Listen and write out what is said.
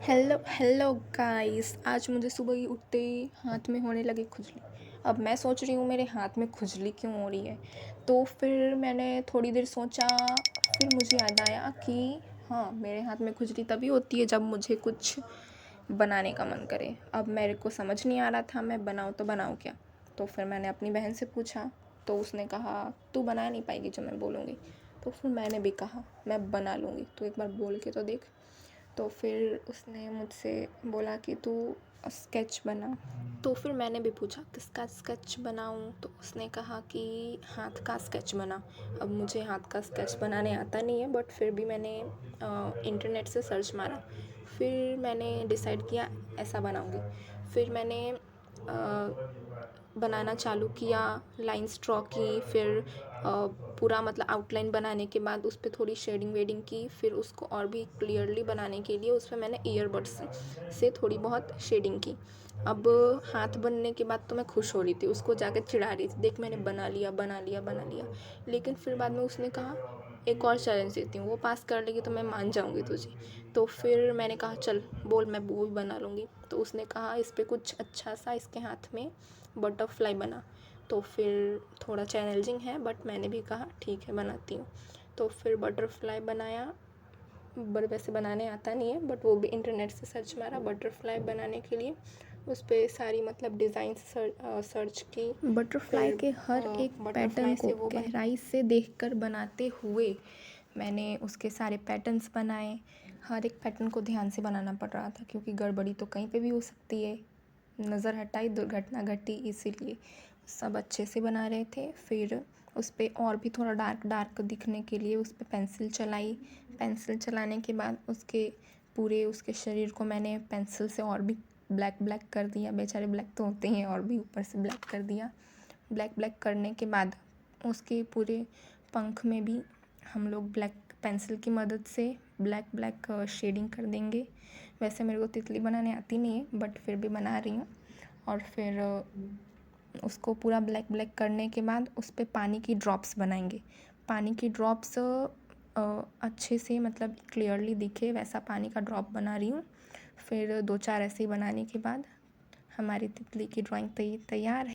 Hello hello guys. आज मुझे सुबह ही उठते ही हाथ में होने लगी खुजली। अब मैं सोच रही हूँ मेरे हाथ में खुजली क्यों हो रही है। तो फिर मैंने थोड़ी देर सोचा, फिर मुझे याद आया कि हाँ, मेरे हाथ में खुजली तभी होती है जब मुझे कुछ बनाने का मन करे। अब मेरे को समझ नहीं आ रहा था मैं बनाऊँ तो बनाऊँ क्या। तो फिर मैंने अपनी बहन से पूछा, तो उसने कहा तू बना नहीं पाएगी जो मैं बोलूँगी। तो फिर मैंने भी कहा मैं बना लूँगी, तू एक बार बोल के तो देख। तो फिर उसने मुझसे बोला कि तू स्केच बना। तो फिर मैंने भी पूछा किसका स्केच बनाऊँ। तो उसने कहा कि हाथ का स्केच बना। अब मुझे हाथ का स्केच बनाने आता नहीं है, बट फिर भी मैंने इंटरनेट से सर्च मारा। फिर मैंने डिसाइड किया ऐसा बनाऊँगी। फिर मैंने बनाना चालू किया, लाइंस ड्रॉ की। फिर पूरा मतलब आउटलाइन बनाने के बाद उस पर थोड़ी शेडिंग वेडिंग की। फिर उसको और भी क्लियरली बनाने के लिए उस पर मैंने ईयरबड्स से थोड़ी बहुत शेडिंग की। अब हाथ बनने के बाद तो मैं खुश हो रही थी, उसको जाकर चिढ़ा रही थी, देख मैंने बना लिया बना लिया बना लिया। लेकिन फिर बाद में उसने कहा एक और चैलेंज देती हूँ, वो पास कर लेगी तो मैं मान जाऊँगी तुझे। तो फिर मैंने कहा चल बोल, मैं वो भी बना लूँगी। तो उसने कहा इस पर कुछ अच्छा सा इसके हाथ में बटरफ्लाई बना। तो फिर थोड़ा चैलेंजिंग है, बट मैंने भी कहा ठीक है बनाती हूँ। तो फिर बटरफ्लाई बनाया। वैसे बनाने आता नहीं है, बट वो भी इंटरनेट से सर्च मारा बटरफ्लाई बनाने के लिए। उस पर सारी मतलब डिज़ाइन सर्च की। बटरफ्लाई के हर एक पैटर्न को गहराई से देखकर बनाते हुए मैंने उसके सारे पैटर्न्स बनाए। हर एक पैटर्न को ध्यान से बनाना पड़ रहा था, क्योंकि गड़बड़ी तो कहीं पे भी हो सकती है, नज़र हटाई दुर्घटना घटी, इसीलिए सब अच्छे से बना रहे थे। फिर उस पर और भी थोड़ा डार्क डार्क दिखने के लिए उस पर पेंसिल चलाई। पेंसिल चलाने के बाद उसके शरीर को मैंने पेंसिल से और भी ब्लैक ब्लैक कर दिया। बेचारे ब्लैक तो होते हैं, और भी ऊपर से ब्लैक कर दिया। ब्लैक ब्लैक करने के बाद उसके पूरे पंख में भी हम लोग ब्लैक पेंसिल की मदद से ब्लैक ब्लैक शेडिंग कर देंगे। वैसे मेरे को तितली बनाने आती नहीं है, बट फिर भी बना रही हूँ। और फिर उसको पूरा ब्लैक ब्लैक करने के बाद उस पर पानी की ड्रॉप्स बनाएंगे। पानी की ड्रॉप्स अच्छे से मतलब क्लियरली दिखे वैसा पानी का ड्रॉप बना रही हूँ। फिर 2-4 ऐसे ही बनाने के बाद हमारी तितली की ड्राइंग तैयार है।